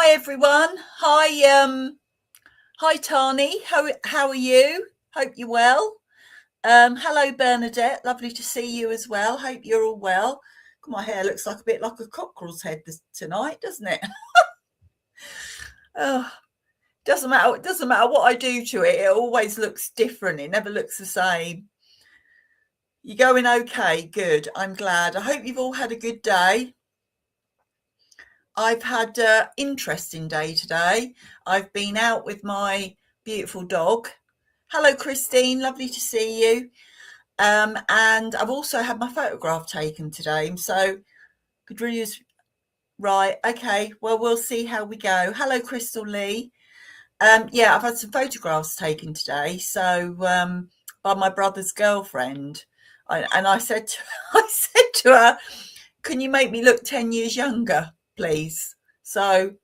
Hi everyone. Hi Tani. How are you? Hope you're well. Hello Bernadette. Lovely to see you as well. Hope you're all well. My hair looks like a bit like a cockerel's head tonight, doesn't it? Oh, doesn't matter. It doesn't matter what I do to it. It always looks different. It never looks the same. You going okay? Good. I'm glad. I hope you've all had a good day. I've had an interesting day today. I've been out with my beautiful dog. Hello, Christine. Lovely to see you. And I've also had my photograph taken today. So could really use, right. Okay. Well, we'll see how we go. Hello, Crystal Lee. Yeah, I've had some photographs taken today. So by my brother's girlfriend. And I said to, I said to her, can you make me look 10 years younger, please? So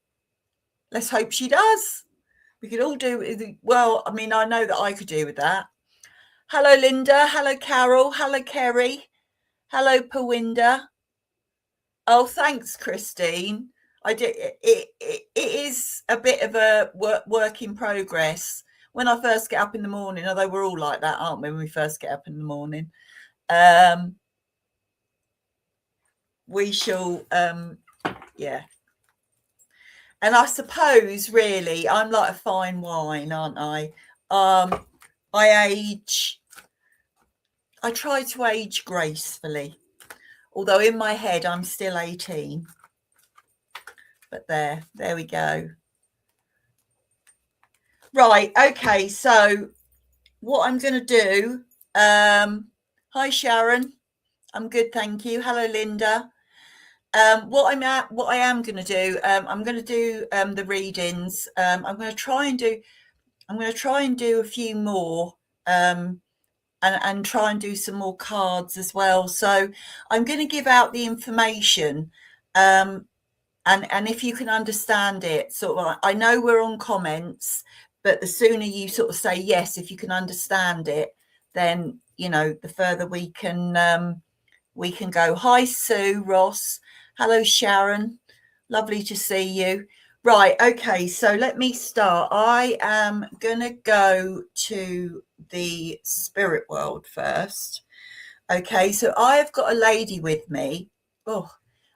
let's hope she does. We could all do it. Well, I mean, I know that I could do with that. Hello, Linda. Hello, Carol. Hello, Kerry. Hello, Pawinda. Oh, thanks, Christine. I did. It is a bit of a work in progress. When I first get up in the morning, although we're all like that, aren't we? When we first get up in the morning, we shall. Yeah. And I suppose, really, I'm like a fine wine, aren't I? I age. I try to age gracefully, although in my head I'm still 18. But there we go. Right, okay, so what I'm going to do, hi Sharon, I'm good, thank you. Hello Linda. What I am going to do, I'm going to do the readings. I'm going to try and do a few more, and try and do some more cards as well. So I'm going to give out the information, and if you can understand it, sort of, I know we're on comments, but the sooner you sort of say yes, if you can understand it, then the further we can go. Hi Sue, Ross. Hello Sharon. Lovely to see you. Right, okay, so let me start. I am going to go to the spirit world first. Okay, so I've got a lady with me. Oh,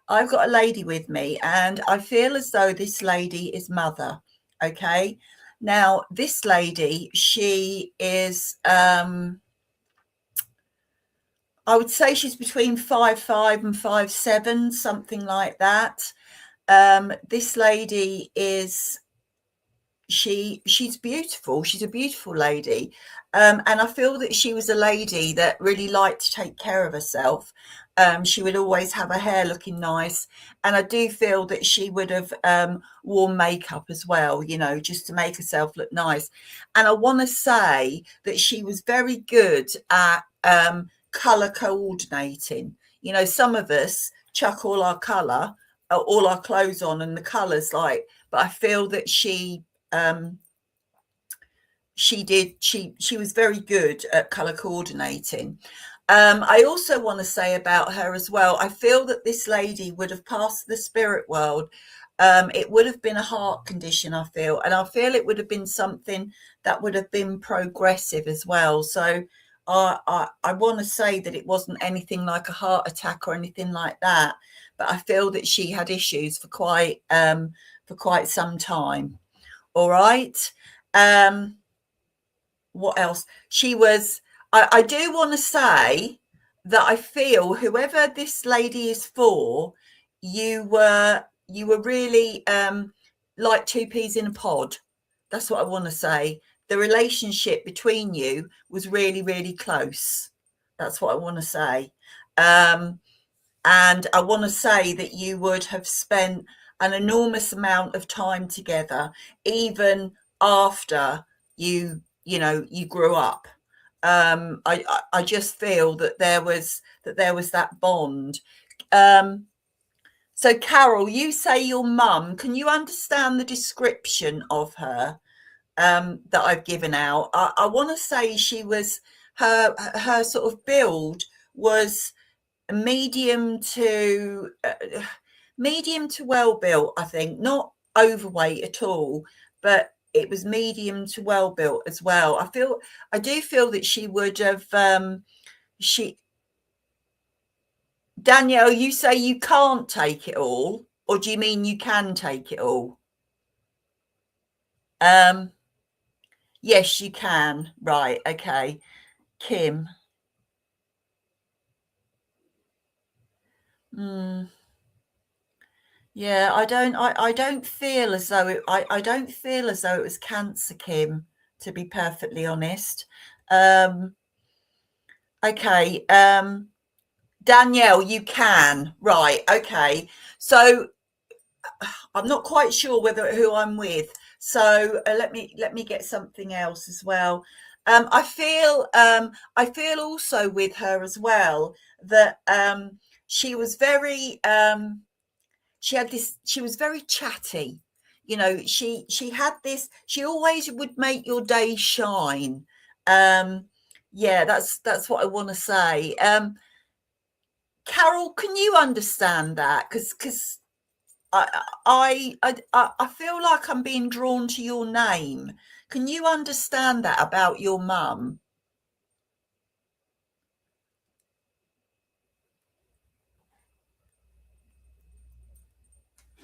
I've got a lady with me, and I feel as though this lady is mother. Okay, now this lady, she is, I would say she's between 5'5" and 5'7", something like that. This lady is, she's beautiful. She's a beautiful lady. And I feel that she was a lady that really liked to take care of herself. She would always have her hair looking nice. And I do feel that she would have worn makeup as well, just to make herself look nice. And I want to say that she was very good at colour coordinating. Some of us chuck all our clothes on and the colours but I feel that she was very good at color coordinating. I also want to say about her as well, I feel that this lady would have passed the spirit world. It would have been a heart condition, I feel, and I feel it would have been something that would have been progressive as well. So I want to say that it wasn't anything like a heart attack or anything like that, but I feel that she had issues for quite some time. All right. What else? She was, I do want to say that I feel whoever this lady is for, you were really like two peas in a pod. That's what I want to say. The relationship between you was really, really close. That's what I want to say. And I want to say that you would have spent an enormous amount of time together, even after you grew up. I just feel that there was that bond. So Carol, you say your mum. Can you understand the description of her that I've given out? I want to say she was, her sort of build was medium to well built. I think not overweight at all, but it was medium to well built as well. I do feel that she would have she Danielle, you say you can't take it all, or do you mean you can take it all? Yes, you can. Right, okay. Kim. Yeah, I don't feel as though I don't feel as though it was cancer, Kim, to be perfectly honest. Um, okay, Danielle, you can. Right, okay. So I'm not quite sure who I'm with. So let me get something else as well. I feel also with her as well that she was very she was very chatty. She had this, she always would make your day shine. um yeah, that's what I want to say. Carol, can you understand that? Because I feel like I'm being drawn to your name. Can you understand that about your mum?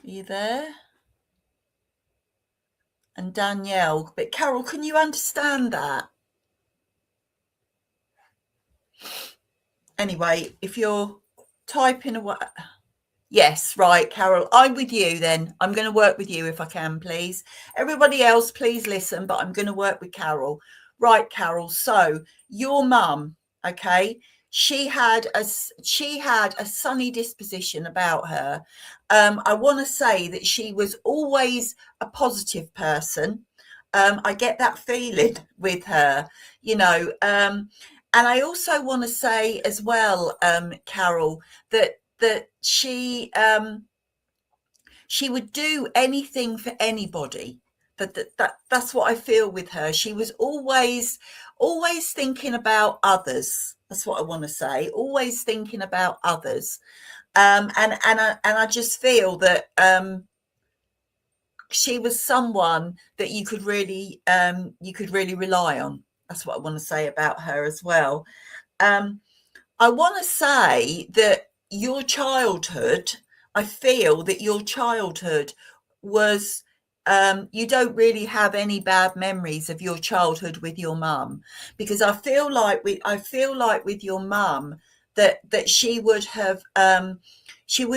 Are you there? And Danielle, but Carol, can you understand that? Anyway, if you're typing away. Yes, right, Carol. I'm with you then. I'm going to work with you if I can, please. Everybody else, please listen, but I'm going to work with Carol. Right, Carol. So your mum, okay, she had a sunny disposition about her. I want to say that she was always a positive person. I get that feeling with her, you know. And I also want to say as well, Carol, that she would do anything for anybody. That's what I feel with her. She was always thinking about others. That's what I want to say. Always thinking about others. And I just feel that she was someone that you could really rely on. That's what I want to say about her as well. I want to say that your childhood, I feel that your childhood was, you don't really have any bad memories of your childhood with your mum, because I feel like with your mum that she would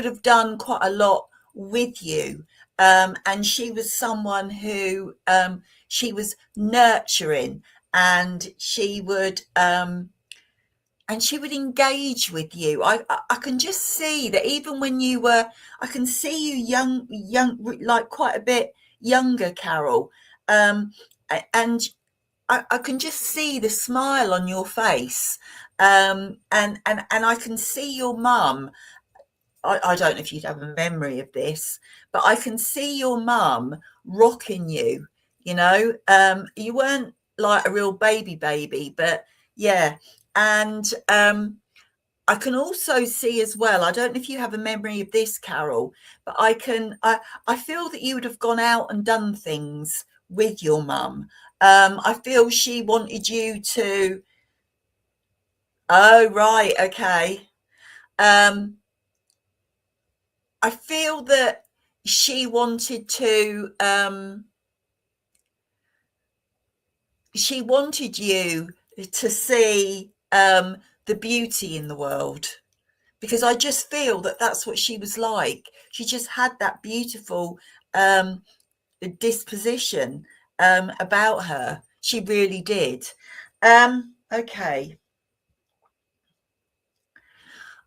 have done quite a lot with you. And she was someone who, she was nurturing, and she would engage with you. I can just see that even when you were, I can see you young, like quite a bit younger, Carol. And I can just see the smile on your face. And I can see your mum. I don't know if you'd have a memory of this, but I can see your mum rocking you. You weren't like a real baby, but yeah. And I can also see as well, I don't know if you have a memory of this, Carol, but I feel that you would have gone out and done things with your mum. I feel she wanted you to. Oh, right, okay. I feel that she wanted to. She wanted you to see the beauty in the world, because I just feel that that's what she was like. She just had that beautiful disposition about her. She really did. Okay.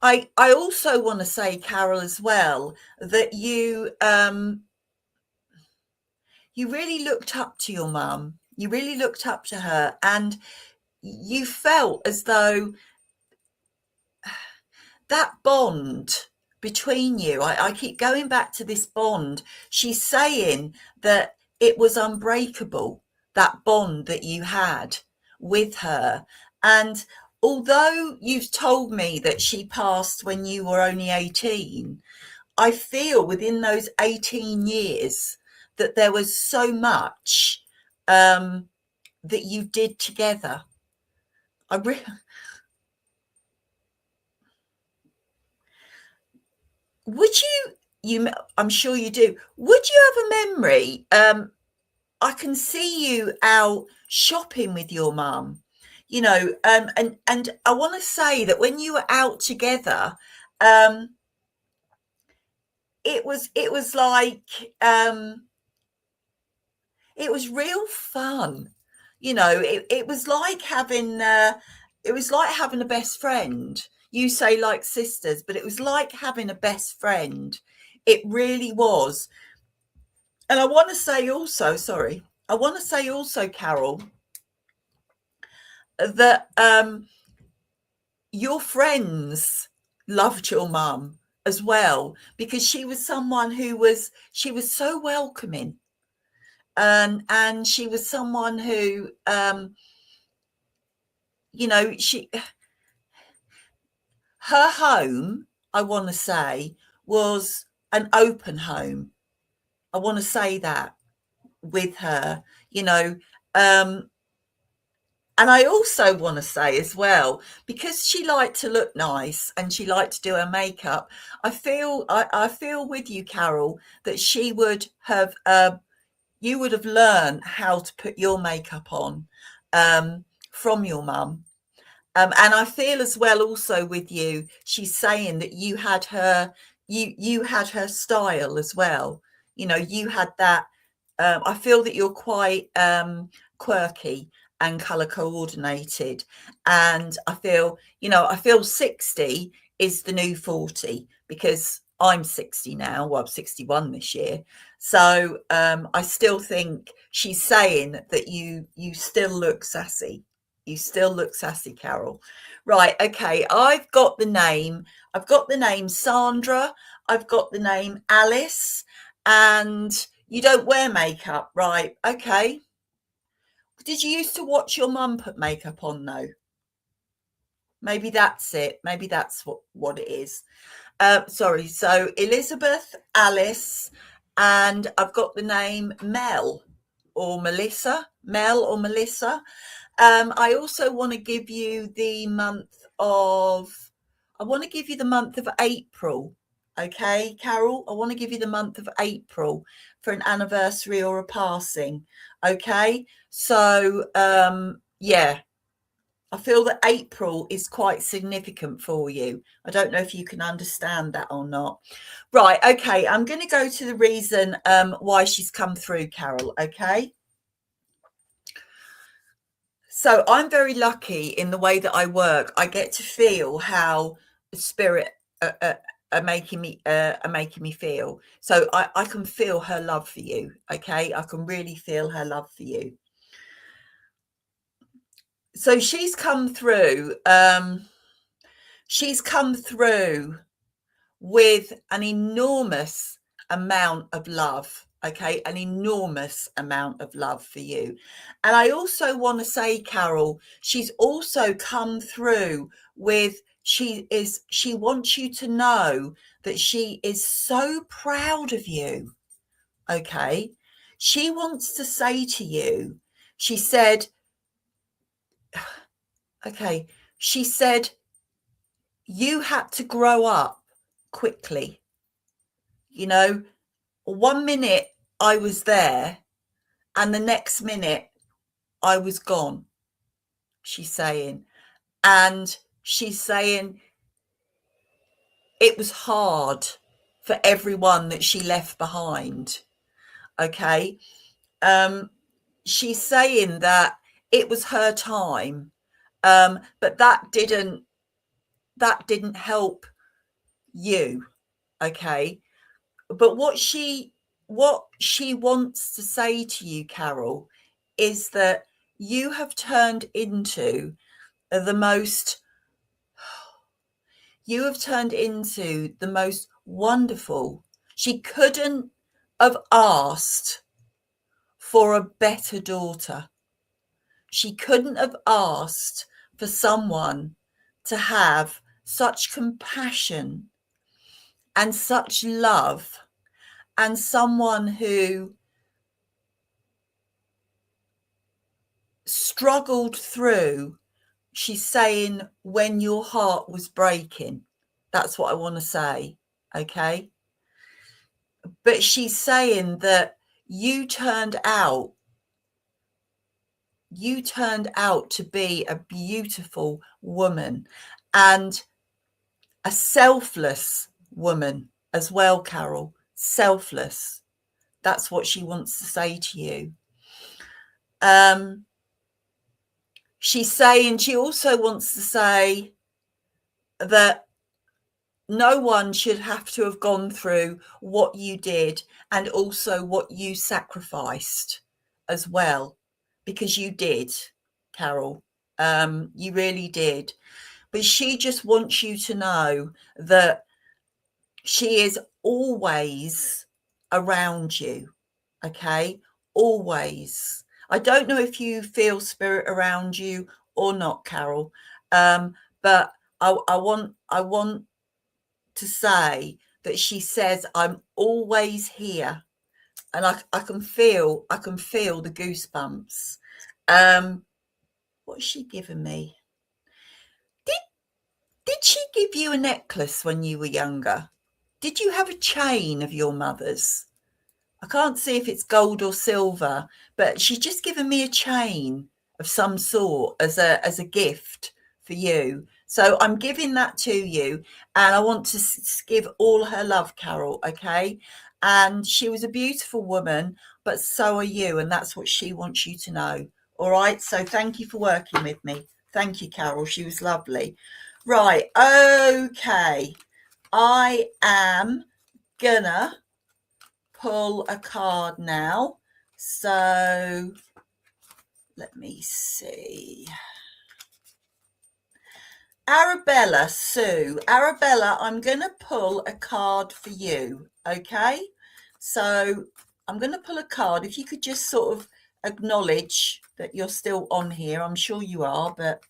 I also want to say, Carol, as well, that you really looked up to your mum. You really looked up to her, and you felt as though that bond between you, I keep going back to this bond. She's saying that it was unbreakable, that bond that you had with her. And although you've told me that she passed when you were only 18, I feel within those 18 years that there was so much that you did together. Would I'm sure you do. Would you have a memory? I can see you out shopping with your mum, and I want to say that when you were out together, um, it was like it was real fun. It was like having a best friend. You say like sisters, but it was like having a best friend. It really was. And I want to say also, Carol, that your friends loved your mum as well, because she was someone she was so welcoming, and she was someone who she her home, I want to say, was an open home. I want to say that with her, and I also want to say as well, because she liked to look nice and she liked to do her makeup, I feel with you, Carol, that she would have you would have learned how to put your makeup on from your mum. And I feel as well also with you, she's saying that you had her style as well. You had that. I feel that you're quite quirky and color coordinated, and I feel 60 is the new 40, because I'm 60 now. Well, I'm 61 this year, so I still think she's saying that you still look sassy. You still look sassy, Carol. Right, okay. I've got the name Sandra. I've got the name Alice, and you don't wear makeup, right? Okay. Did you used to watch your mum put makeup on, though? Maybe that's it. Maybe that's what it is. Sorry. So Elizabeth, Alice, and I've got the name Mel or Melissa. Mel or Melissa. I also want to give you the month of April. Okay, Carol, I want to give you the month of April for an anniversary or a passing. Okay, so yeah, I feel that April is quite significant for you. I don't know if you can understand that or not. Right, okay, I'm going to go to the reason why she's come through, Carol. Okay. So I'm very lucky in the way that I work. I get to feel how spirit are making me feel. So I can feel her love for you. Okay, I can really feel her love for you. So she's come through. She's come through with an enormous amount of love. Okay, an enormous amount of love for you. And I also want to say, Carol, she's also come through with she wants you to know that she is so proud of you. Okay, she wants to say to you, she said, okay, she said, you had to grow up quickly. 1 minute I was there and the next minute I was gone, she's saying. And she's saying it was hard for everyone that she left behind. Okay. She's saying that it was her time. But that didn't help you. Okay. But what she wants to say to you, Carol, is that you have turned into the most wonderful. She couldn't have asked for a better daughter. She couldn't have asked for someone to have such compassion and such love, and someone who struggled through. She's saying when your heart was breaking. That's what I want to say. Okay. But she's saying that you turned out to be a beautiful woman and a selfless woman as well, Carol. Selfless. That's what she wants to say to you. She's saying, she also wants to say that no one should have to have gone through what you did and also what you sacrificed as well, because you did, Carol. You really did. But she just wants you to know that she is always around you. Okay? Always. I don't know if you feel spirit around you or not, Carol. But I want to say that she says, I'm always here. And I can feel the goosebumps. What's she given me? Did she give you a necklace when you were younger? Did you have a chain of your mother's? I can't see if it's gold or silver, but she's just given me a chain of some sort as a gift for you. So I'm giving that to you, and I want to give all her love, Carol, okay? And she was a beautiful woman, but so are you, and that's what she wants you to know. All right, so thank you for working with me. Thank you, Carol. She was lovely. Right, okay. I am gonna pull a card now. So let me see. Arabella, Sue. Arabella, I'm going to pull a card for you, okay? So I'm going to pull a card. If you could just sort of acknowledge that you're still on here. I'm sure you are, but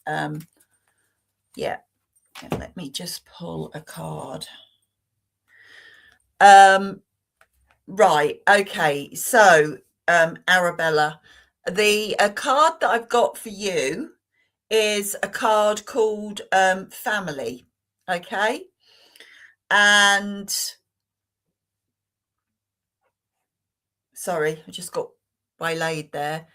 yeah. Let me just pull a card. Right, okay. So, Arabella, the card that I've got for you is a card called Family, okay? And sorry, I just got waylaid there.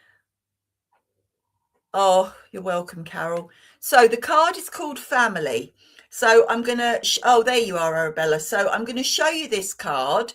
Oh, you're welcome, Carol. So the card is called Family. So I'm going to, oh, there you are, Arabella. So I'm going to show you this card.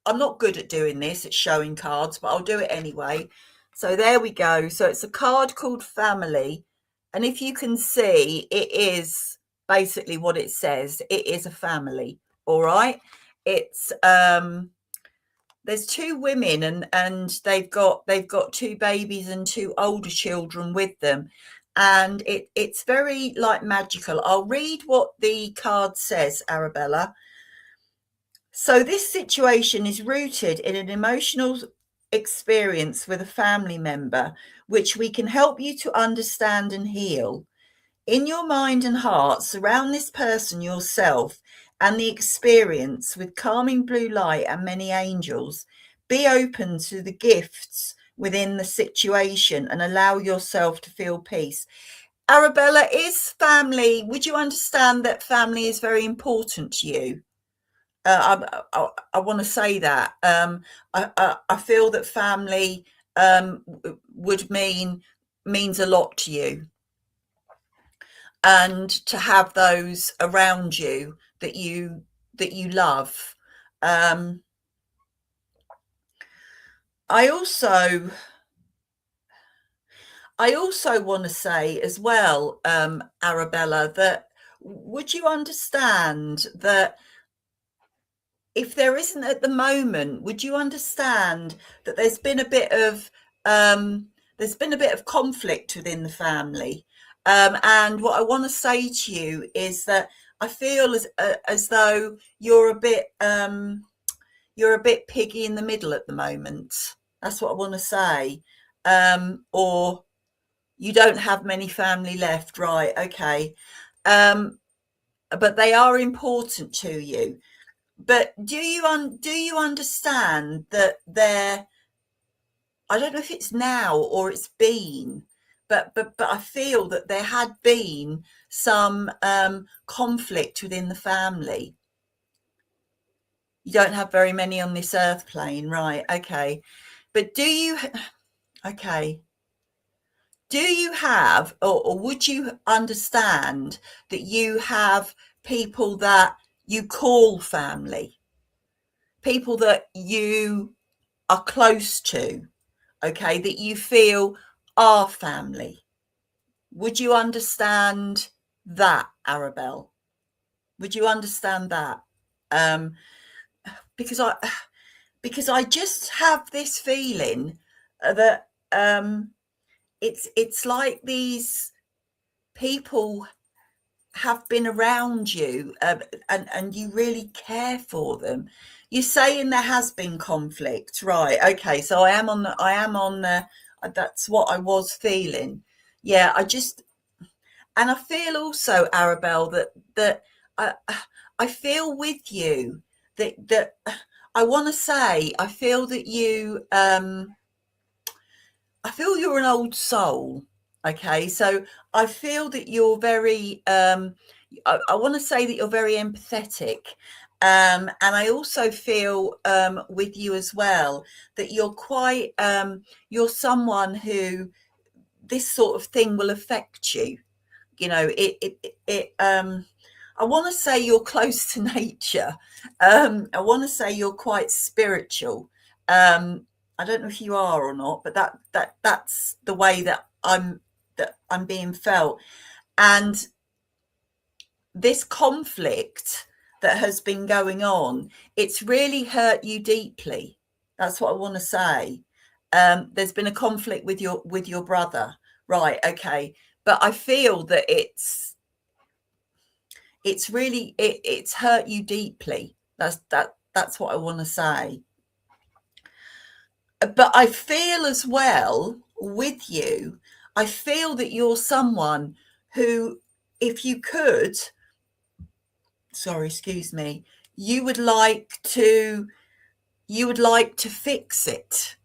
I'm not good at doing this, at showing cards, but I'll do it anyway. So there we go. So it's a card called Family. And if you can see, it is basically what it says. It is a family. All right. It's, there's two women and they've got two babies and two older children with them. And it's very like magical. I'll read what the card says, Arabella. So this situation is rooted in an emotional experience with a family member, which we can help you to understand and heal. In your mind and heart, surround this person yourself and the experience with calming blue light and many angels. Be open to the gifts within the situation and allow yourself to feel peace. Arabella, is family, would you understand that family is very important to you? I want to say that I feel that family means a lot to you, and to have those around you that you love. I also want to say as well, Arabella, that would you understand that if there isn't at the moment, would you understand that there's been a bit of conflict within the family? And what I want to say to you is that I feel as though you're a bit piggy in the middle at the moment. That's what I want to say. Or you don't have many family left, right? Okay. But they are important to you. But do you understand that I don't know if it's now or it's been, but I feel that there had been some conflict within the family. You don't have very many on this earth plane, right? Okay. But okay, do you have, or would you understand that you have people that you call family, people that you are close to, okay, that you feel are family? Would you understand that, Arabelle? Would you understand that? Um, because I just have this feeling that it's like these people have been around you, and you really care for them. You're saying there has been conflict, right? Okay, so I am on the, that's what I was feeling. Yeah, and I feel also, Arabelle, that I I feel with you that I want to say I feel that you I feel you're an old soul. Okay, so I feel that you're very I want to say that you're very empathetic. And I also feel with you as well that you're quite you're someone who this sort of thing will affect you. You know, I want to say you're close to nature. I want to say you're quite spiritual. I don't know if you are or not, but that's the way that I'm being felt. And this conflict that has been going on, it's really hurt you deeply. That's what I want to say. There's been a conflict with your brother, right? Okay, but I feel that it's really it's hurt you deeply. That's what I want to say. But I feel as well with you, I feel that you're someone who, if you could, sorry, excuse me, you would like to fix it.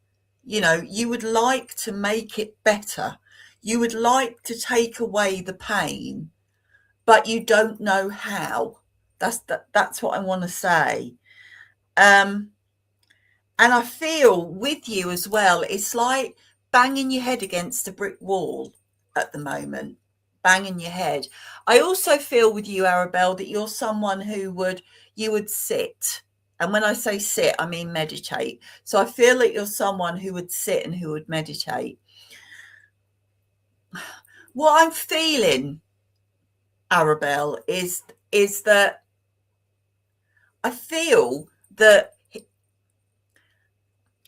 You know, you would like to make it better. You would like to take away the pain, but you don't know how. That's what I want to say. Um, and I feel with you as well, it's like banging your head against a brick wall at the moment, banging your head. I also feel with you, Arabelle, that you're someone who you would sit. And when I say sit, I mean meditate. So I feel like you're someone who would sit and who would meditate. What I'm feeling, Arabelle, is that I feel that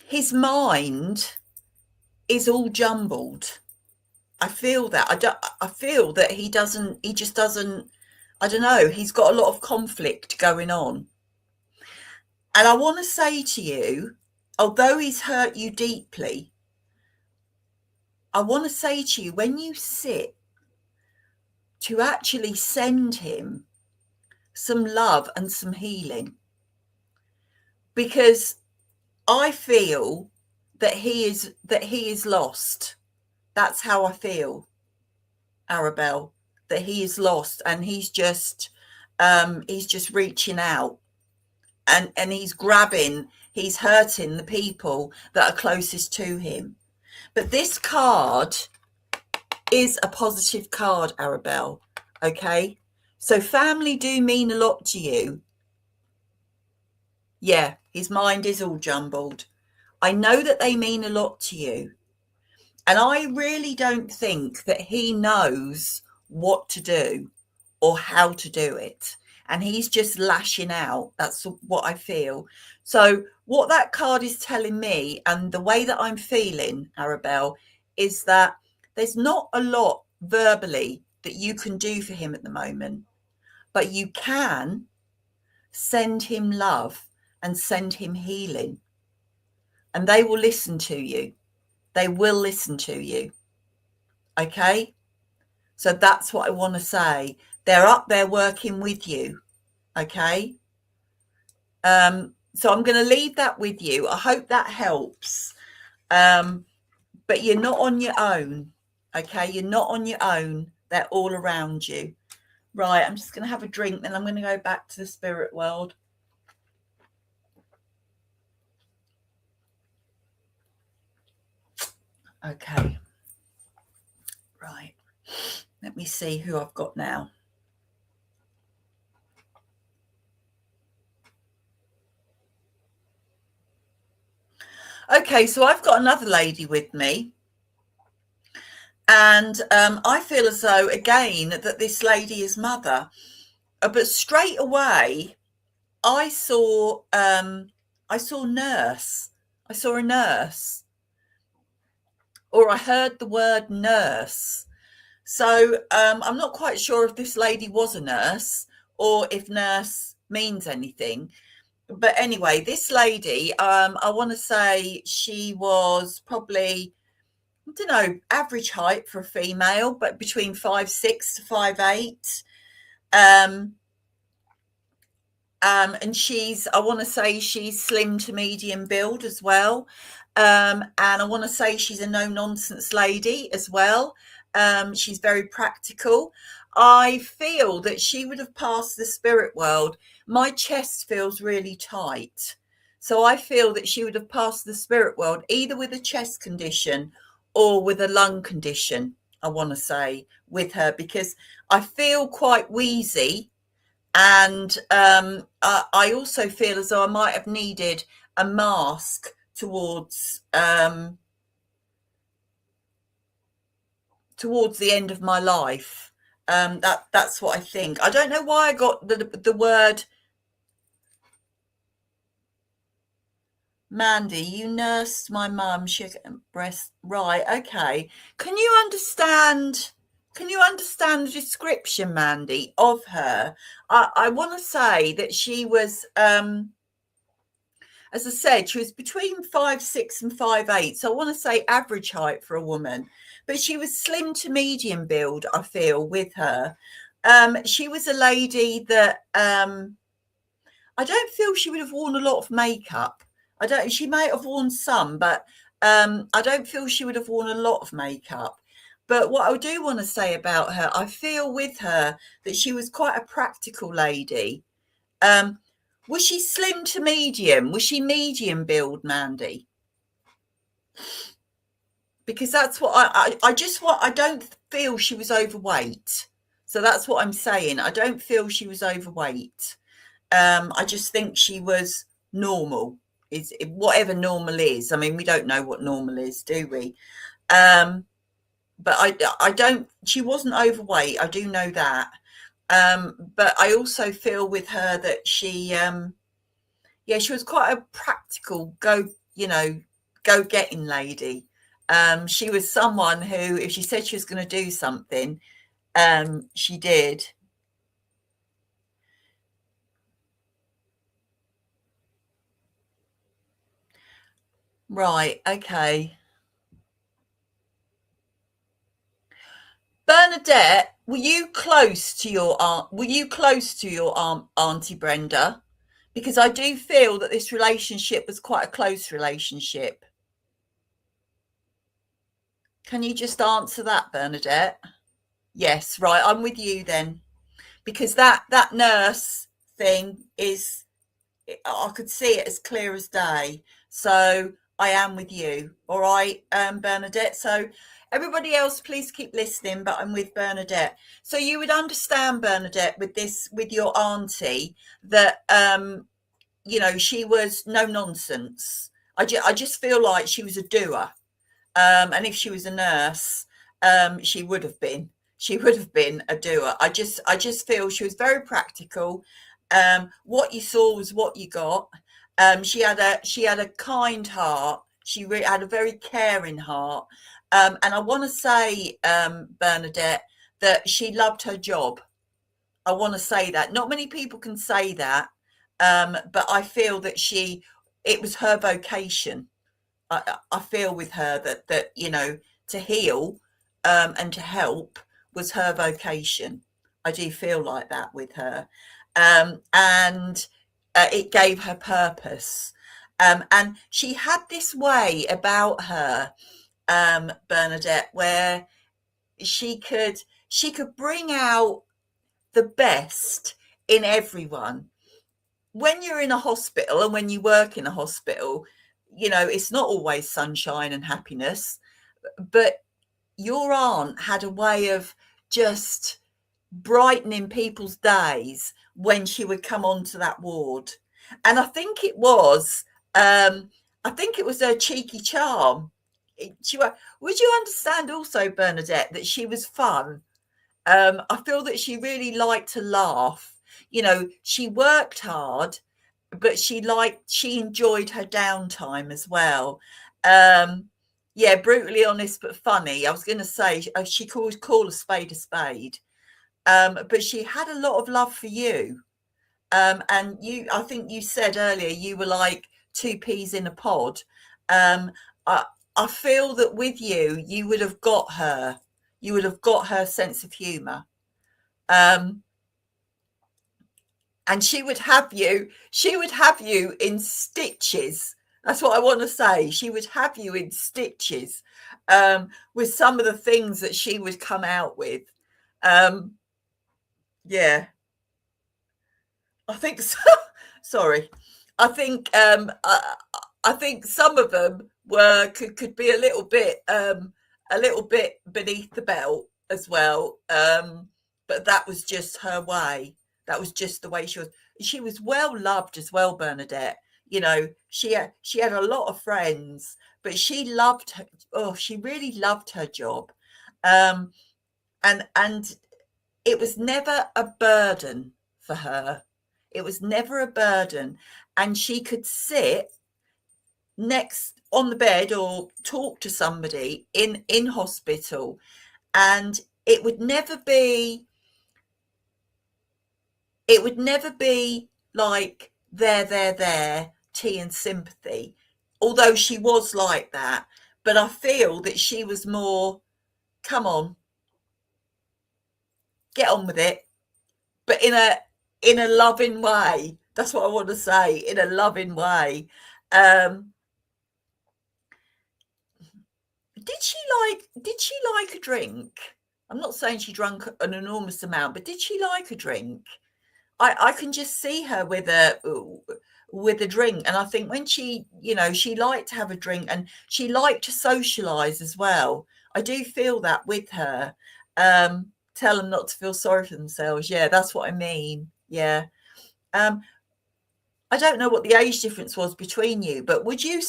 his mind is all jumbled. I feel that. I feel that he just doesn't, I don't know, he's got a lot of conflict going on. And I want to say to you, although he's hurt you deeply, I want to say to you, when you sit, to actually send him some love and some healing, because I feel that he is lost. That's how I feel, Arabelle, that he is lost, and he's just reaching out, and he's hurting the people that are closest to him. But this card is a positive card, Arabelle. Okay, so family do mean a lot to you. Yeah, his mind is all jumbled. I know that they mean a lot to you. And I really don't think that he knows what to do or how to do it. And he's just lashing out. That's what I feel. So what that card is telling me, and the way that I'm feeling, Arabelle, is that there's not a lot verbally that you can do for him at the moment, but you can send him love and send him healing. And they will listen to you. They will listen to you. Okay? So that's what I want to say. They're up there working with you. Okay? So I'm going to leave that with you. I hope that helps. But you're not on your own. Okay, you're not on your own. They're all around you. Right, I'm just going to have a drink, then I'm going to go back to the spirit world. Okay. Right. Let me see who I've got now. Okay, so I've got another lady with me. And I feel as though, again, that this lady is mother. But straight away, I saw nurse. I saw a nurse, or I heard the word nurse. So I'm not quite sure if this lady was a nurse or if nurse means anything. But anyway, this lady, I want to say she was probably, I don't know, average height for a female, but between 5'6" to 5'8". And I want to say she's slim to medium build as well. And I want to say she's a no nonsense lady as well. She's very practical. I feel that she would have passed the spirit world. My chest feels really tight. So I feel that she would have passed the spirit world either with a chest condition or with a lung condition, I want to say, with her, because I feel quite wheezy. And I also feel as though I might have needed a mask towards the end of my life. That's what I think. I don't know why I got the word. Mandy, you nursed my mum. She had breast. Right. Okay. Can you understand the description, Mandy, of her? I want to say that she was, as I said, she was between 5'6" and 5'8". So I want to say average height for a woman, but she was slim to medium build, I feel, with her. She was a lady that I don't feel she would have worn a lot of makeup. She might have worn some, but I don't feel she would have worn a lot of makeup. But what I do want to say about her, I feel with her that she was quite a practical lady. Was she slim to medium? Was she medium build, Mandy? Because that's what I don't feel she was overweight. So that's what I'm saying. I don't feel she was overweight. I just think she was normal. Is whatever normal is. I mean, we don't know what normal is, do we? But I don't. She wasn't overweight. I do know that. But I also feel with her that she was quite a practical go getting lady. She was someone who, if she said she was going to do something, she did. Right. Okay. Bernadette, were you close to your aunt? Were you close to your Auntie Brenda? Because I do feel that this relationship was quite a close relationship. Can you just answer that, Bernadette? Yes, right. I'm with you then, because that nurse thing is, I could see it as clear as day. So I am with you. All right, Bernadette. So everybody else, please keep listening, but I'm with Bernadette. So you would understand, Bernadette, with your auntie, that she was no nonsense. I just feel like she was a doer. And if she was a nurse, she would have been. She would have been a doer. I just feel she was very practical. What you saw was what you got. She had a kind heart. She had a very caring heart. And I want to say, Bernadette, that she loved her job. I want to say that. Not many people can say that, but I feel that it was her vocation. I feel with her that to heal and to help was her vocation. I do feel like that with her, and it gave her purpose. And she had this way about her, Bernadette, where she could bring out the best in everyone. When you're in a hospital and when you work in a hospital, it's not always sunshine and happiness, but your aunt had a way of just brightening people's days when she would come onto that ward. And I think it was her cheeky charm. Would you understand also, Bernadette, that she was fun? I feel that she really liked to laugh. She worked hard, but she enjoyed her downtime as well. Yeah, brutally honest but funny. I was going to say she could call a spade a spade. But she had a lot of love for you. And I think you said earlier you were like two peas in a pod. Um, I, I feel that with you, you would have got her. You would have got her sense of humour. Um, and she would have you in stitches. That's what I want to say. She would have you in stitches, with some of the things that she would come out with. Um, yeah. I think so. Sorry. I think I think some of them could be a little bit beneath the belt as well. But that was just her way. That was just the way she was. She was well loved as well, Bernadette. She had a lot of friends, but she loved her. Oh, she really loved her job. Um, and it was never a burden for her. It was never a burden. And she could sit next on the bed or talk to somebody in hospital, and it would never be like there, tea and sympathy, although she was like that. But I feel that she was more, come on, get on with it, but in a loving way. That's what I want to say, in a loving way. Um, did she like a drink? I'm not saying she drank an enormous amount, but did she like a drink? I can just see her with a drink, and I think when she liked to have a drink, and she liked to socialize as well. I do feel that with her. Tell them not to feel sorry for themselves. Yeah, that's what I mean. Yeah. Um, I don't know what the age difference was between you, but would you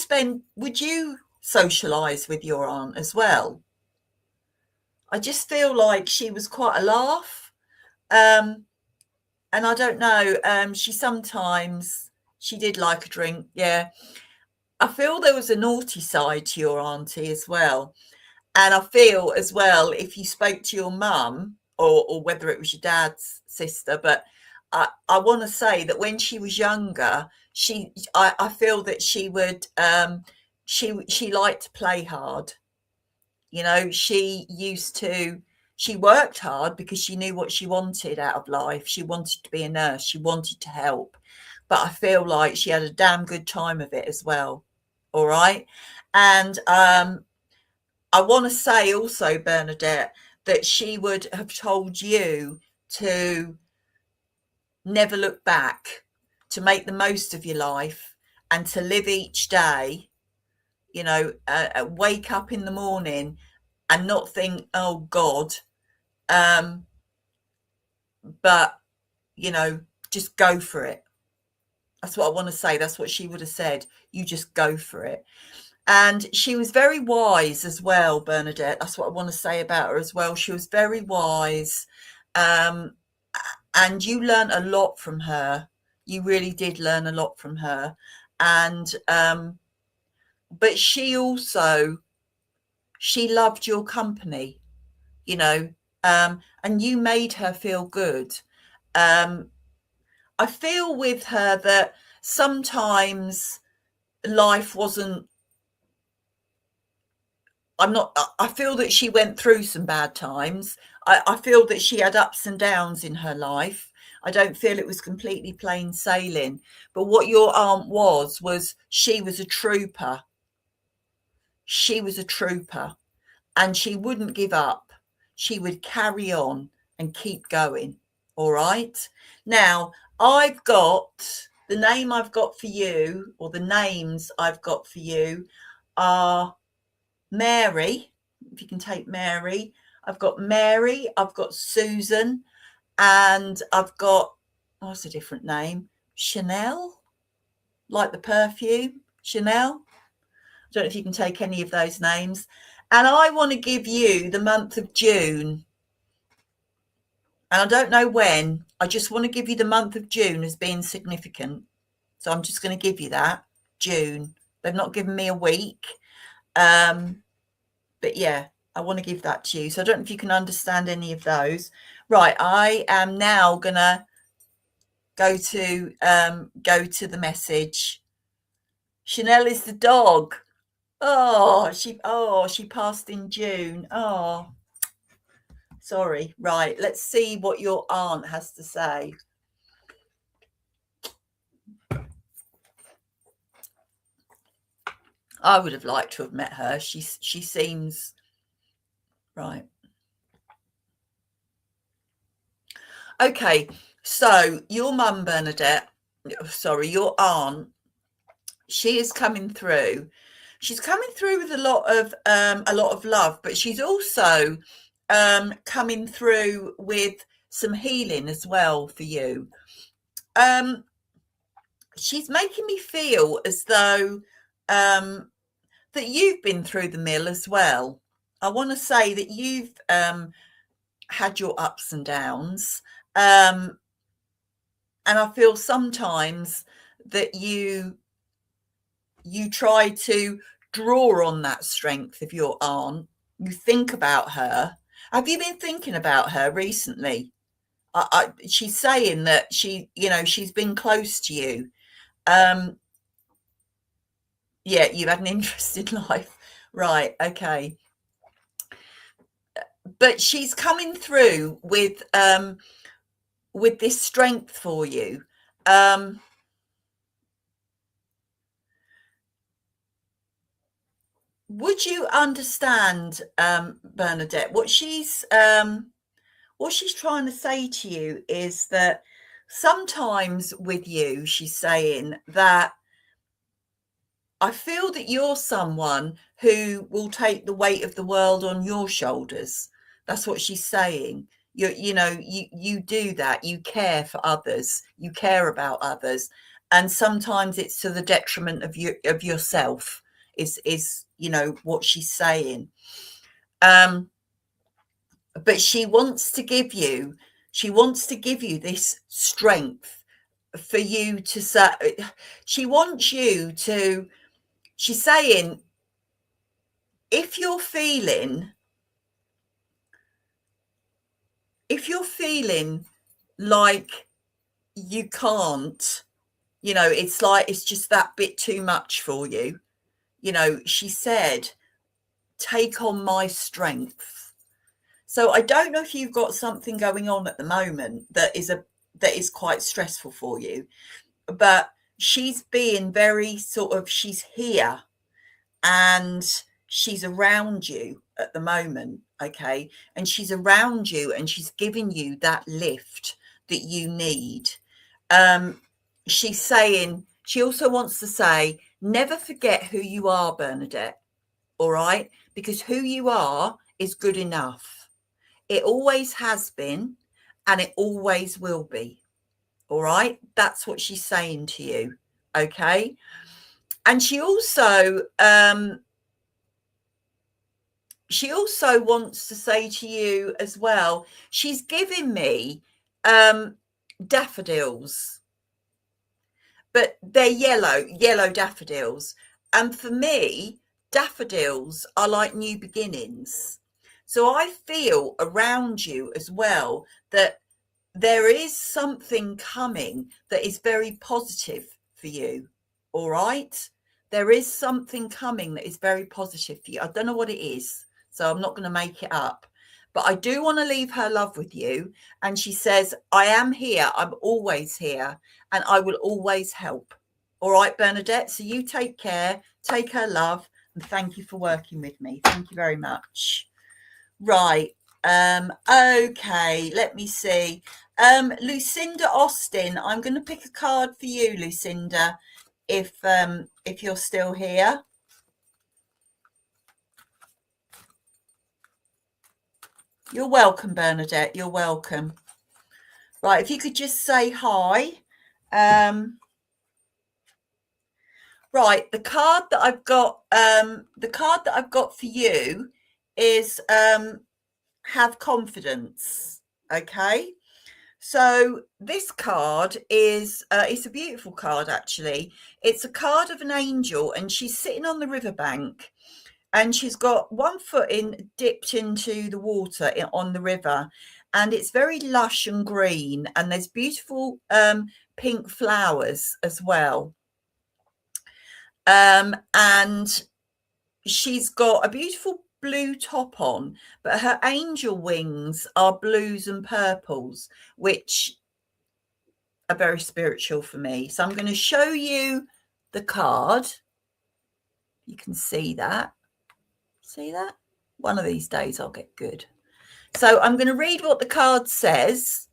socialize with your aunt as well? I just feel like she was quite a laugh. Um, and I don't know, she did like a drink. Yeah. I feel there was a naughty side to your auntie as well. And I feel as well, if you spoke to your mum, or whether it was your dad's sister, but I want to say that when she was younger, I feel that she liked to play hard. She worked hard because she knew what she wanted out of life. She wanted to be a nurse. She wanted to help. But I feel like she had a damn good time of it as well. All right. And I want to say also, Bernadette, that she would have told you to never look back, to make the most of your life, and to live each day, wake up in the morning and not think, oh God, but, just go for it. That's what I want to say. That's what she would have said. You just go for it. And she was very wise as well, Bernadette. That's what I want to say about her as well. She was very wise. Um, and you learned a lot from her. You really did learn a lot from her. And, but she loved your company, and you made her feel good. I feel with her that sometimes life wasn't, I feel that she went through some bad times. I feel that she had ups and downs in her life. I don't feel it was completely plain sailing. But what your aunt was she was a trooper. She was a trooper, and she wouldn't give up. She would carry on and keep going. All right. Now, I've got the name I've got for you, or the names I've got for you are Mary. If you can take Mary, I've got Mary, I've got Susan, and I've got, what's a different name? Chanel, like the perfume, Chanel. I don't know if you can take any of those names. And I want to give you the month of June. And I don't know when. I just want to give you the month of June as being significant. So I'm just going to give you that, June. They've not given me a week. But yeah, I want to give that to you. So I don't know if you can understand any of those. Right, I am now going to go to the message. Chanel is the dog. She passed in June. Oh, sorry. Right, let's see what your aunt has to say. I would have liked to have met her. She seems right. Okay, so your mum, Bernadette, sorry, your aunt, she is coming through. She's coming through with a lot of love, but she's also coming through with some healing as well for you. She's making me feel as though that you've been through the mill as well. I want to say that you've had your ups and downs, and I feel sometimes that you try to draw on that strength of your aunt. You think about her. Have you been thinking about her recently? She's saying that she's been close to you. Yeah, you've had an interesting life. Right, okay. But she's coming through with this strength for you. Would you understand, Bernadette, what she's trying to say to you is that sometimes with you, she's saying that I feel that you're someone who will take the weight of the world on your shoulders. That's what she's saying. You do that. You care for others. You care about others, and sometimes it's to the detriment of yourself. Is what she's saying. But she wants to give you this strength for you to say. She wants you to. She's saying, if you're feeling like you can't, it's like it's just that bit too much for you, she said, take on my strength. So I don't know if you've got something going on at the moment that is quite stressful for you, but she's being very she's here and she's around you at the moment, okay? And she's around you and she's giving you that lift that you need. She's saying, she also wants to say, never forget who you are, Bernadette, all right? Because who you are is good enough. It always has been and it always will be, all right? That's what she's saying to you, okay? And she also wants to say to you as well, she's giving me daffodils, but they're yellow daffodils. And for me, daffodils are like new beginnings. So I feel around you as well that there is something coming that is very positive for you. All right? There is something coming that is very positive for you. I don't know what it is, so I'm not going to make it up. but I do want to leave her love with you. And she says, I am here. I'm always here, and I will always help. All right, Bernadette. So you take care, take her love, and thank you for working with me. Thank you very much. Right. Okay, let me see. Lucinda Austin, I'm going to pick a card for you, Lucinda, if you're still here. You're welcome, Bernadette. You're welcome. Right, if you could just say hi. Right, the card that I've got for you is have confidence. Okay. So this card is it's a beautiful card, actually. It's a card of an angel, and she's sitting on the riverbank, and she's got one foot dipped into the water on the river, and it's very lush and green, and there's beautiful pink flowers as well. And she's got a beautiful blue top on, but her angel wings are blues and purples, which are very spiritual for me. So I'm going to show you the card. You can see that. See that? One of these days I'll get good. So I'm going to read what the card says,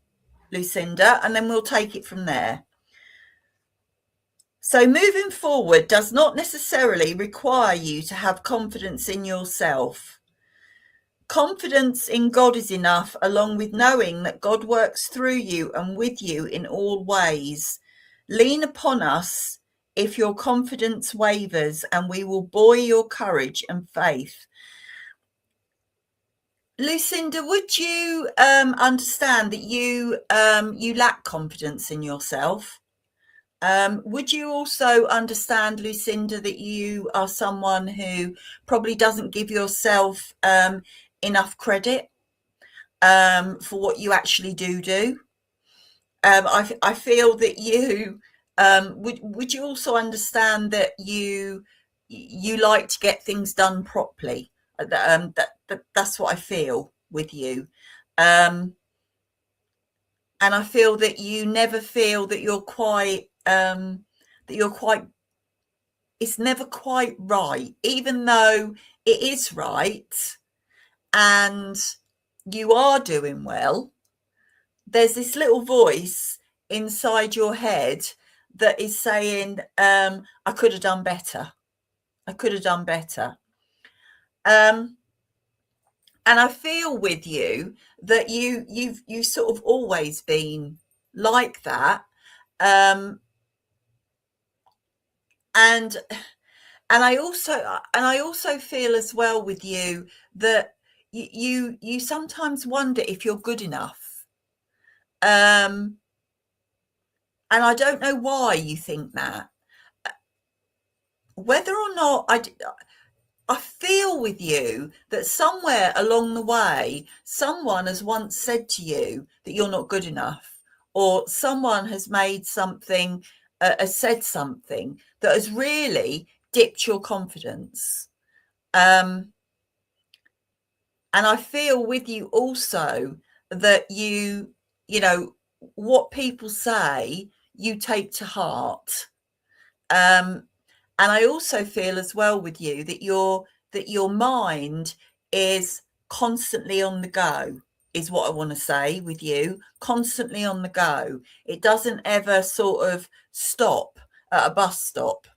Lucinda, and then we'll take it from there. So moving forward does not necessarily require you to have confidence in yourself. Confidence in God is enough, along with knowing that God works through you and with you in all ways. Lean upon us if your confidence wavers, and we will buoy your courage and faith. Lucinda, would you understand that you lack confidence in yourself? Would you also understand, Lucinda, that you are someone who probably doesn't give yourself enough credit for what you actually do? I feel that you would you also understand that you like to get things done properly. That's what I feel with you. And I feel that you never feel that you're quite it's never quite right, even though it is right and you are doing well. There's this little voice inside your head that is saying, I could have done better. I could have done better. And I feel with you that you've sort of always been like that. And I also feel as well with you that you sometimes wonder if you're good enough. And I don't know why you think that. Whether or not I feel with you that somewhere along the way, someone has once said to you that you're not good enough, or someone has made something, has said something that has really dipped your confidence. And I feel with you also that you know, what people say, you take to heart. And I also feel as well with you that your mind is constantly on the go, is what I want to say with you. Constantly on the go. It doesn't ever sort of stop at a bus stop,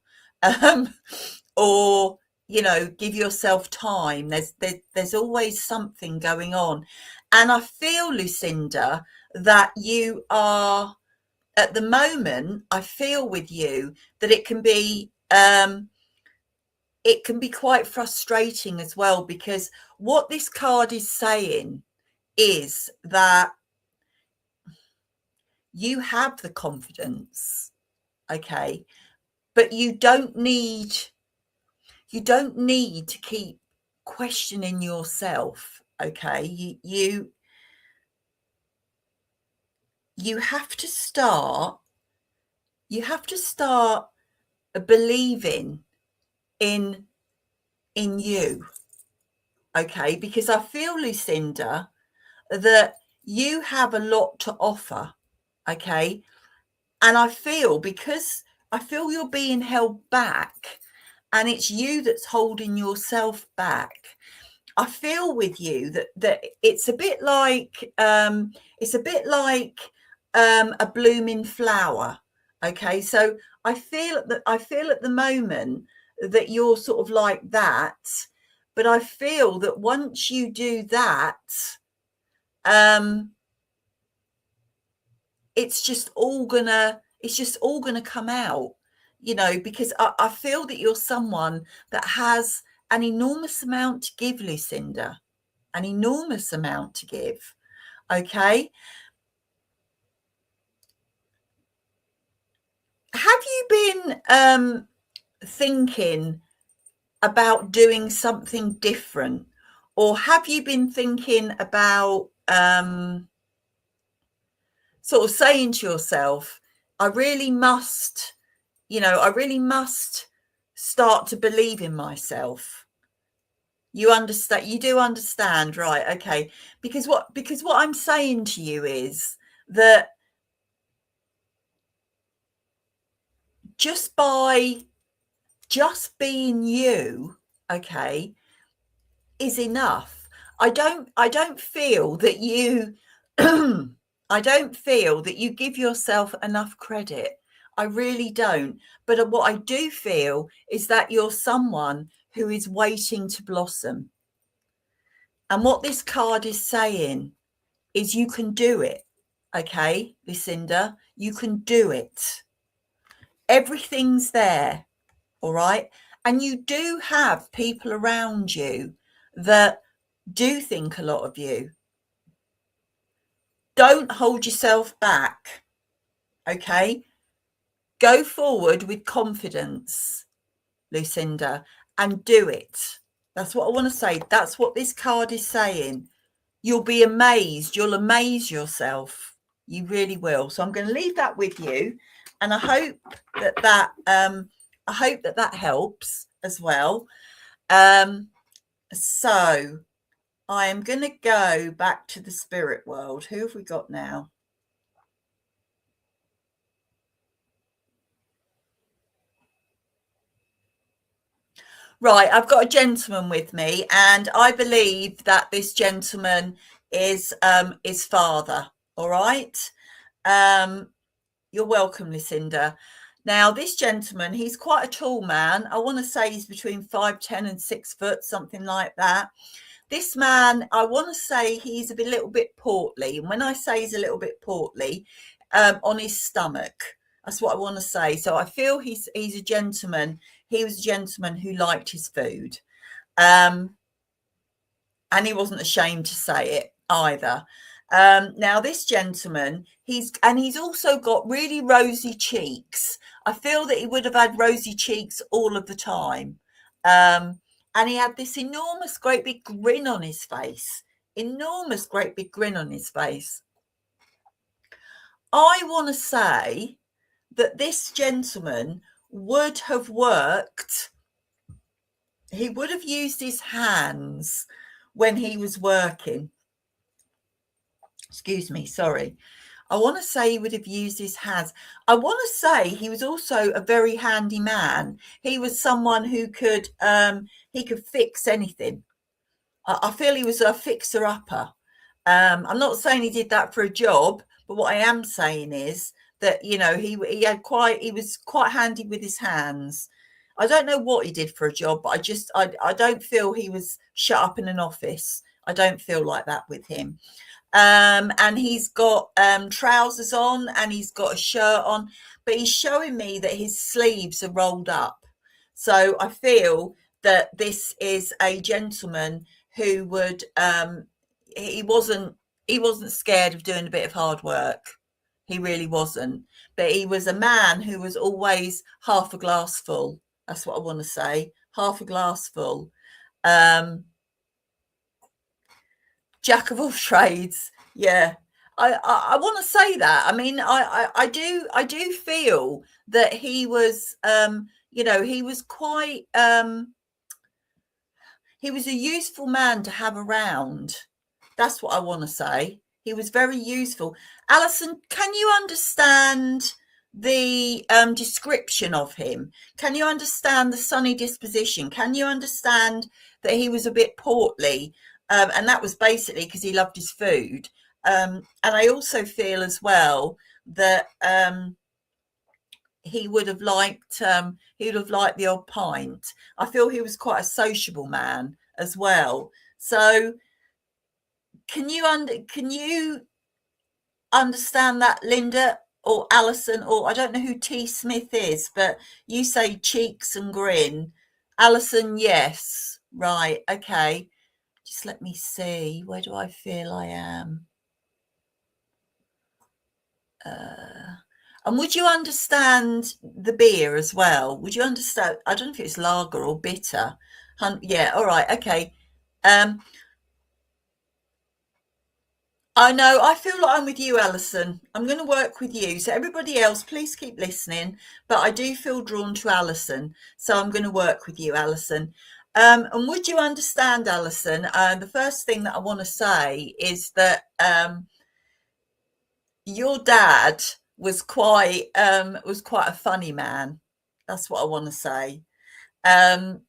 or give yourself time. There's always something going on, and I feel, Lucinda, that you are at the moment. I feel with you that it can be quite frustrating as well, because what this card is saying is that you have the confidence, okay, but you don't need to keep questioning yourself, okay. You have to start believing in you, okay, because I feel, Lucinda, that you have a lot to offer, okay? And I feel, because I feel you're being held back, and it's you that's holding yourself back. I feel with you that it's a bit like a blooming flower. Okay, so I feel at the moment that you're sort of like that, but I feel that once you do that, it's just all gonna come out, you know, because I feel that you're someone that has an enormous amount to give, Lucinda, an enormous amount to give. Okay, have you been thinking about doing something different, or have you been thinking about sort of saying to yourself, I really must start to believe in myself? You understand? You do understand, right? Okay. Because what I'm saying to you is that just being you, okay, is enough. I don't feel that you I don't feel that you give yourself enough credit. I really don't. But what I do feel is that you're someone who is waiting to blossom. And what this card is saying is you can do it. Okay, Lucinda, you can do it. Everything's there. All right. And you do have people around you that do think a lot of you. Don't hold yourself back. Okay. Go forward with confidence, Lucinda, and do it. That's what I want to say. That's what this card is saying. You'll be amazed. You'll amaze yourself. You really will. So I'm going to leave that with you, and I hope that helps as well. So I am going to go back to the spirit world. Who have we got now? Right, I've got a gentleman with me, and I believe that this gentleman is father. All right. You're welcome, Lucinda. Now, this gentleman, he's quite a tall man. I want to say he's between 5'10" and 6 foot, something like that. This man, I want to say he's a little bit portly. And when I say he's a little bit portly, on his stomach, that's what I want to say. So I feel he's a gentleman. He was a gentleman who liked his food. And he wasn't ashamed to say it either. Now, this gentleman, he's also got really rosy cheeks. I feel that he would have had rosy cheeks all of the time. And he had this enormous, great big grin on his face. Enormous, great big grin on his face. I want to say that this gentleman would have worked. He would have used his hands when he was working. Excuse me, sorry. I want to say he would have used his hands. I want to say he was also a very handy man. He was someone who could fix anything. I feel he was a fixer-upper. I'm not saying he did that for a job, but what I am saying is that, you know, he was quite handy with his hands. I don't know what he did for a job, but I don't feel he was shut up in an office. I don't feel like that with him. And he's got trousers on, and he's got a shirt on, but he's showing me that his sleeves are rolled up. So I feel that this is a gentleman who would he wasn't scared of doing a bit of hard work. He really wasn't. But he was a man who was always half a glass full. That's what I want to say. Half a glass full. Jack of all trades. Yeah. I want to say that. I mean, I do feel that he was he was quite he was a useful man to have around. That's what I want to say. He was very useful. Alison, can you understand the description of him? Can you understand the sunny disposition? Can you understand that he was a bit portly? And that was basically because he loved his food. And I also feel as well that he would have liked the odd pint. I feel he was quite a sociable man as well. So can you understand that, Linda or Alison? Or I don't know who T Smith is, but you say cheeks and grin. Alison, yes. Right, okay. Just let me see. Where do I feel I am? And would you understand the beer as well? Would you understand? I don't know if it's lager or bitter. Yeah, all right, okay. I know, I feel like I'm with you, Alison. I'm going to work with you. So everybody else, please keep listening. But I do feel drawn to Alison. So I'm going to work with you, Alison. And would you understand, Alison? The first thing that I want to say is that your dad was quite a funny man. That's what I want to say. Um,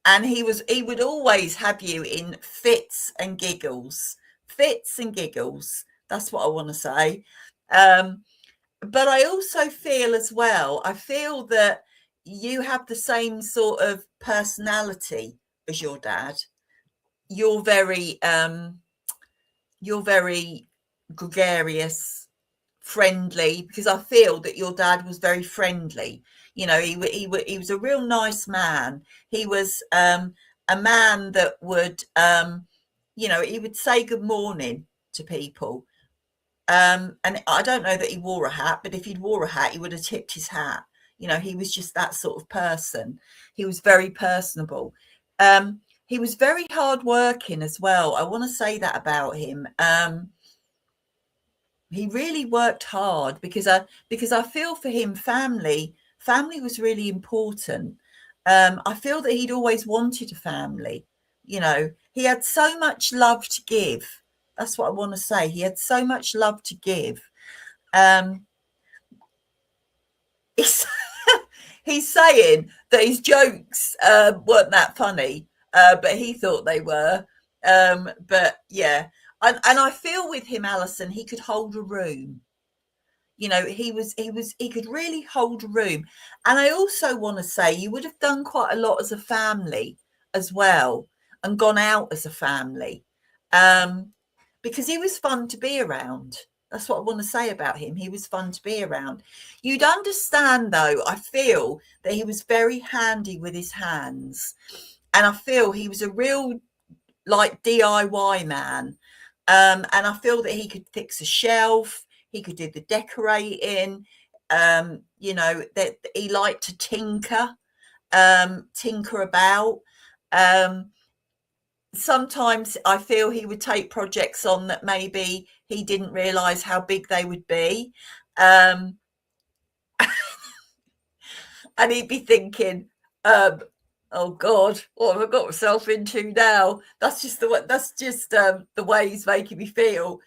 and he would always have you in fits and giggles. Fits and giggles. That's what I want to say. But I also feel as well, I feel that you have the same sort of personality as your dad. You're very gregarious, friendly, because I feel that your dad was very friendly. You know, he was a real nice man. He was a man that would, he would say good morning to people. And I don't know that he wore a hat, but if he'd wore a hat, he would have tipped his hat. You know, he was just that sort of person. He was very personable. He was very hardworking as well. I want to say that about him. He really worked hard because I feel for him, family was really important. I feel that he'd always wanted a family. You know, he had so much love to give. That's what I want to say. He had so much love to give. Um, he's, he's saying that his jokes weren't that funny, but he thought they were. But yeah, and I feel with him, Alison, he could hold a room. You know, he could really hold a room. And I also want to say you would have done quite a lot as a family as well, and gone out as a family, because he was fun to be around. That's what I want to say about him. He was fun to be around. You'd understand, though, I feel that he was very handy with his hands, and I feel he was a real like DIY man. And I feel that he could fix a shelf, he could do the decorating, that he liked to tinker about. Sometimes I feel he would take projects on that maybe he didn't realise how big they would be. And he'd be thinking, oh God, what have I got myself into now? That's just the way he's making me feel.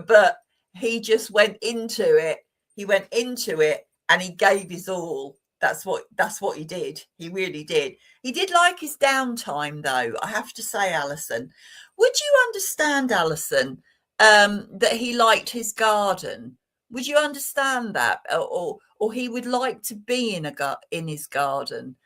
But he just went into it. He went into it and he gave his all. That's what he did. He really did. He did like his downtime, though, I have to say, Alison. Would you understand, Alison, that he liked his garden? Would you understand that? Or he would like to be in his garden?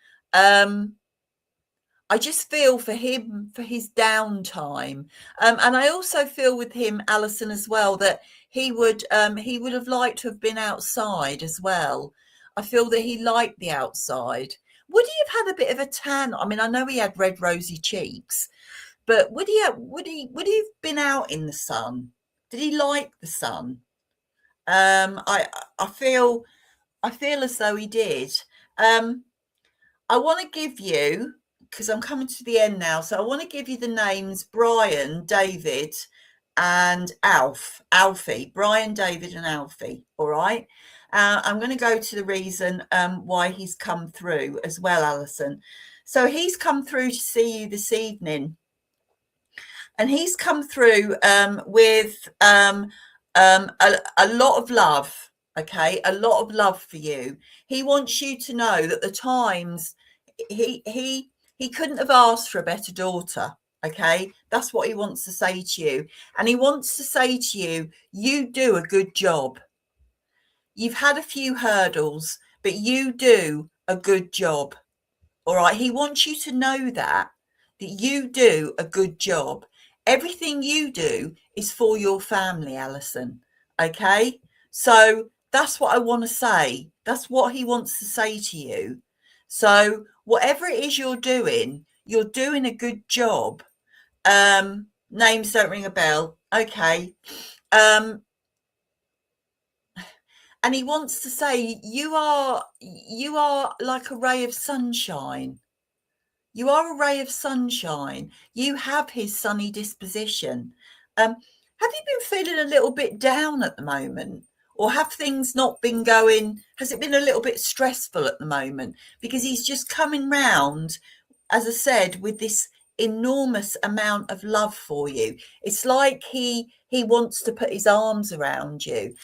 I just feel for him, for his downtime. And I also feel with him, Alison, as well, that he would have liked to have been outside as well. I feel that he liked the outside. Would he have had a bit of a tan? I mean, I know he had red rosy cheeks, but would he have been out in the sun? Did he like the sun? I feel as though he did. I want to give you, because I'm coming to the end now, so I want to give you the names Brian, David, and Alfie. Brian, David, and Alfie. All right. I'm going to go to the reason why he's come through as well, Alison. So he's come through to see you this evening. and he's come through with a lot of love. Okay, a lot of love for you. He wants you to know that the times he couldn't have asked for a better daughter. Okay, that's what he wants to say to you, and he wants to say to you, you do a good job. You've had a few hurdles, but you do a good job. All right. He wants you to know that you do a good job. Everything you do is for your family, Alison. Okay. So that's what I want to say. That's what he wants to say to you. So whatever it is you're doing a good job. Names don't ring a bell. Okay. Um, and he wants to say you are like a ray of sunshine. You are a ray of sunshine. You have his sunny disposition. Have you been feeling a little bit down at the moment? Or have things not been going? Has it been a little bit stressful at the moment? Because he's just coming round, as I said, with this enormous amount of love for you. It's like he wants to put his arms around you.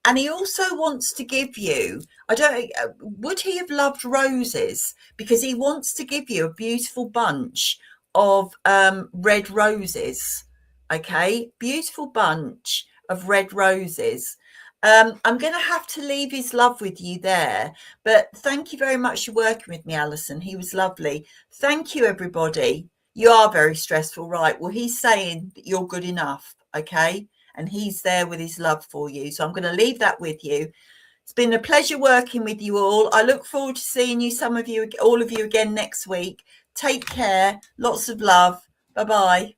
And he also wants to give you, I don't, would he have loved roses? Because he wants to give you a beautiful bunch of red roses. Okay, beautiful bunch of red roses. I'm going to have to leave his love with you there. But thank you very much for working with me, Alison. He was lovely. Thank you, everybody. You are very stressful, right? Well, he's saying that you're good enough. Okay. And he's there with his love for you. So I'm going to leave that with you. It's been a pleasure working with you all. I look forward to seeing you, some of you, all of you again next week. Take care. Lots of love. Bye-bye.